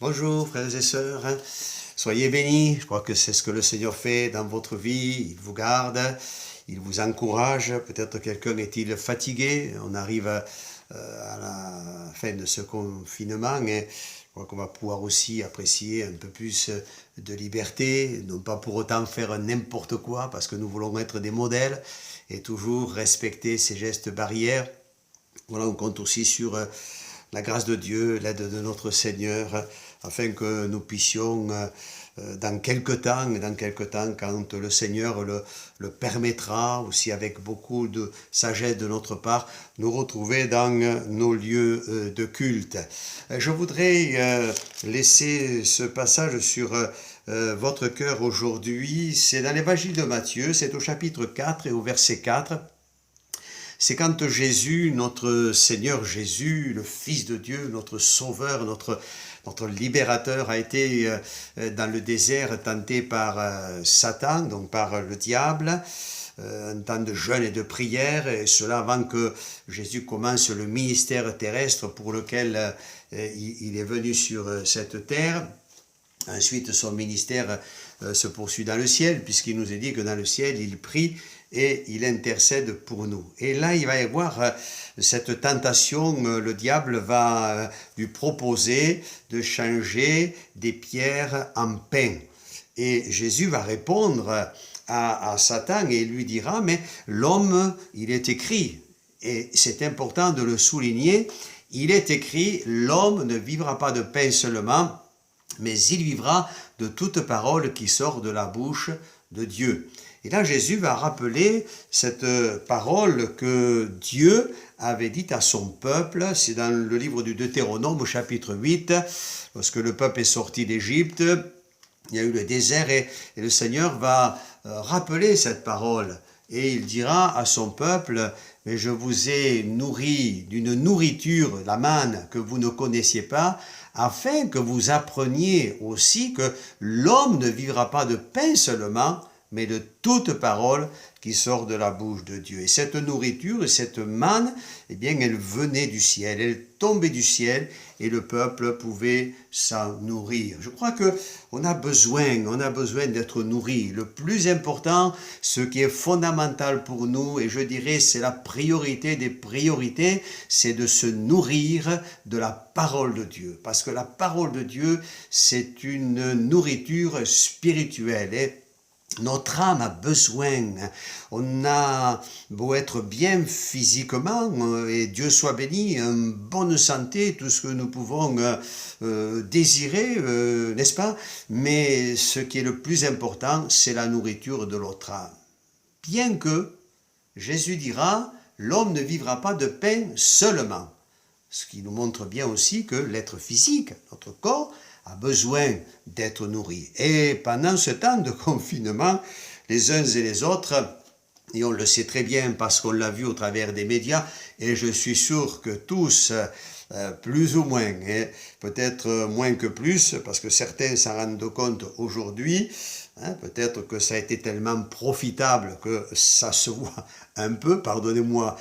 Bonjour frères et sœurs, soyez bénis, je crois que c'est ce que le Seigneur fait dans votre vie, il vous garde, il vous encourage, peut-être quelqu'un est-il fatigué, on arrive à la fin de ce confinement et je crois qu'on va pouvoir aussi apprécier un peu plus de liberté, non pas pour autant faire n'importe quoi parce que nous voulons être des modèles et toujours respecter ces gestes barrières. Voilà, on compte aussi sur la grâce de Dieu, l'aide de notre Seigneur, afin que nous puissions, dans quelque temps, quand le Seigneur le permettra, aussi avec beaucoup de sagesse de notre part, nous retrouver dans nos lieux de culte. Je voudrais laisser ce passage sur votre cœur aujourd'hui. C'est dans l'évangile de Matthieu, c'est au chapitre 4 et au verset 4. C'est quand Jésus, notre Seigneur Jésus, le Fils de Dieu, notre Sauveur, notre libérateur, a été dans le désert tenté par Satan, donc par le diable, un temps de jeûne et de prière, et cela avant que Jésus commence le ministère terrestre pour lequel il est venu sur cette terre. Ensuite, son ministère se poursuit dans le ciel, puisqu'il nous est dit que dans le ciel, il prie et il intercède pour nous. Et là, il va y avoir cette tentation, le diable va lui proposer de changer des pierres en pain. Et Jésus va répondre à Satan et lui dira, mais l'homme, il est écrit, et c'est important de le souligner, il est écrit, l'homme ne vivra pas de pain seulement, mais il vivra de toute parole qui sort de la bouche de Dieu. Et là, Jésus va rappeler cette parole que Dieu avait dite à son peuple. C'est dans le livre du Deutéronome, au chapitre 8, lorsque le peuple est sorti d'Égypte. Il y a eu le désert et le Seigneur va rappeler cette parole. Et il dira à son peuple, mais je vous ai nourri d'une nourriture, la manne, que vous ne connaissiez pas, afin que vous appreniez aussi que l'homme ne vivra pas de pain seulement, mais de toute parole qui sort de la bouche de Dieu. Et cette nourriture, cette manne, eh bien, elle venait du ciel, elle tombait du ciel, et le peuple pouvait s'en nourrir. Je crois que on a besoin d'être nourri. Le plus important, ce qui est fondamental pour nous, et je dirais c'est la priorité des priorités, c'est de se nourrir de la parole de Dieu. Parce que la parole de Dieu, c'est une nourriture spirituelle. Et notre âme a besoin, on a beau être bien physiquement, et Dieu soit béni, en bonne santé, tout ce que nous pouvons désirer, n'est-ce pas? Mais ce qui est le plus important, c'est la nourriture de notre âme. Bien que, Jésus dira, l'homme ne vivra pas de pain seulement. Ce qui nous montre bien aussi que l'être physique, notre corps, a besoin d'être nourri. Et pendant ce temps de confinement, les uns et les autres, et on le sait très bien parce qu'on l'a vu au travers des médias, et je suis sûr que tous, plus ou moins, et peut-être moins que plus, parce que certains s'en rendent compte aujourd'hui, peut-être que ça a été tellement profitable que ça se voit un peu, pardonnez-moi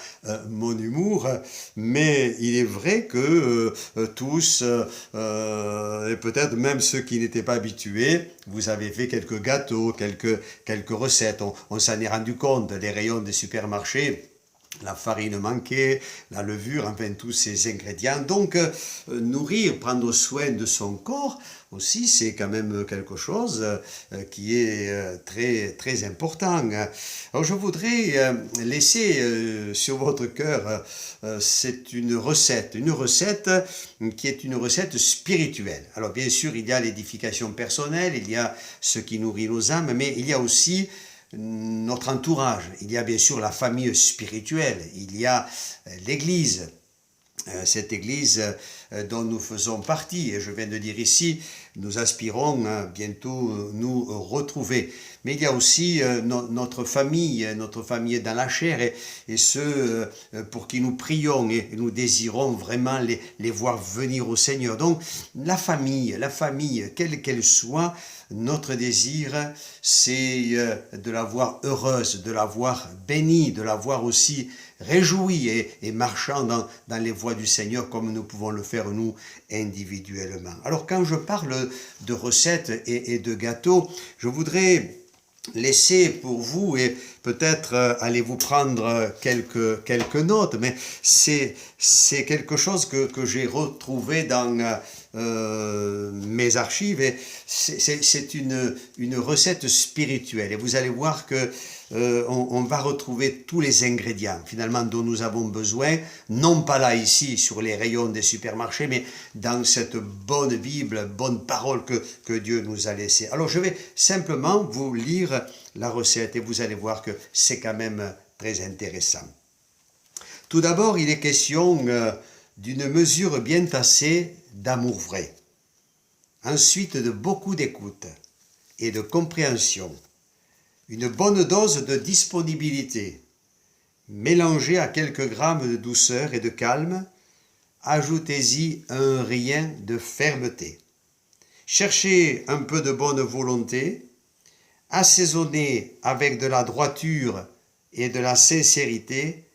mon humour, mais il est vrai que tous, et peut-être même ceux qui n'étaient pas habitués, vous avez fait quelques gâteaux, quelques recettes, on s'en est rendu compte, les rayons des supermarchés, la farine manquée, la levure, enfin tous ces ingrédients. Donc nourrir, prendre soin de son corps aussi, c'est quand même quelque chose qui est très important. Alors je voudrais laisser sur votre cœur, c'est une recette qui est une recette spirituelle. Alors bien sûr, il y a l'édification personnelle, il y a ce qui nourrit nos âmes, mais il y a aussi notre entourage, il y a bien sûr la famille spirituelle, il y a l'Église, cette Église dont nous faisons partie, et je viens de dire ici, nous aspirons bientôt nous retrouver. mais il y a aussi notre famille dans la chair, et ceux pour qui nous prions et nous désirons vraiment les voir venir au Seigneur. Donc la famille, quelle qu'elle soit, notre désir, c'est de la voir heureuse, de la voir bénie, de la voir aussi réjouie et marchant dans les voies du Seigneur comme nous pouvons le faire nous individuellement. Alors quand je parle de recettes et de gâteaux, je voudrais laisser pour vous, et peut-être allez-vous prendre quelques notes, mais c'est quelque chose que j'ai retrouvé dans mes archives, et c'est une recette spirituelle, et vous allez voir que on va retrouver tous les ingrédients finalement dont nous avons besoin, non pas là ici sur les rayons des supermarchés, mais dans cette bonne Bible, bonne parole que Dieu nous a laissée. Alors je vais simplement vous lire la recette et vous allez voir que c'est quand même très intéressant. Tout d'abord, il est question d'une mesure bien tassée d'amour vrai. Ensuite, de beaucoup d'écoute et de compréhension. Une bonne dose de disponibilité, mélangée à quelques grammes de douceur et de calme, ajoutez-y un rien de fermeté. Cherchez un peu de bonne volonté, assaisonnez avec de la droiture et de la sincérité,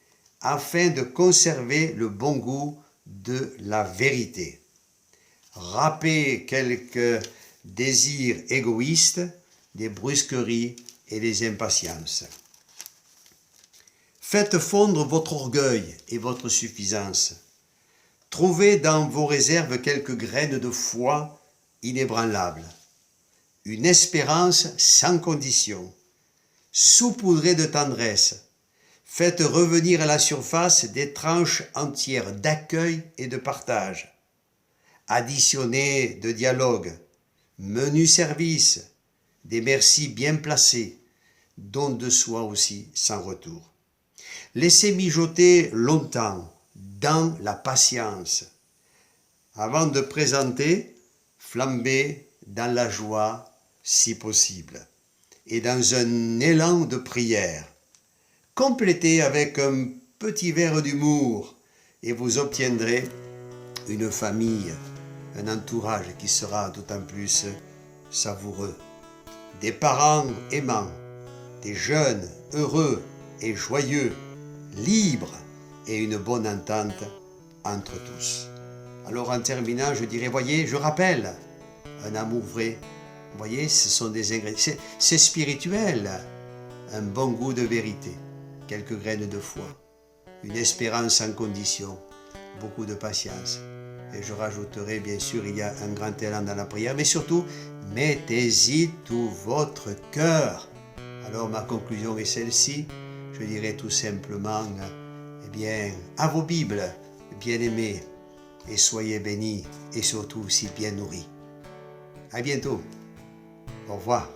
afin de conserver le bon goût de la vérité. Râpez quelques désirs égoïstes, des brusqueries et des impatiences. Faites fondre votre orgueil et votre suffisance. Trouvez dans vos réserves quelques graines de foi inébranlables. Une espérance sans condition. Saupoudrez de tendresse. Faites revenir à la surface des tranches entières d'accueil et de partage. Additionnez de dialogue, menu service, des merci bien placés, don de soi aussi sans retour. Laissez mijoter longtemps dans la patience. Avant de présenter, flambez dans la joie si possible et dans un élan de prière. Complétez avec un petit verre d'humour et vous obtiendrez une famille, un entourage qui sera d'autant plus savoureux. Des parents aimants, des jeunes heureux et joyeux, libres et une bonne entente entre tous. Alors en terminant, je dirais, voyez, je rappelle, un amour vrai, voyez, ce sont des ingrédients, c'est spirituel, un bon goût de vérité, quelques graines de foi, une espérance sans condition, beaucoup de patience. Et je rajouterai, bien sûr, il y a un grand élan dans la prière, mais surtout, mettez-y tout votre cœur. Alors ma conclusion est celle-ci, je dirais tout simplement, eh bien, à vos Bibles, bien-aimés, et soyez bénis, et surtout aussi bien nourris. À bientôt. Au revoir.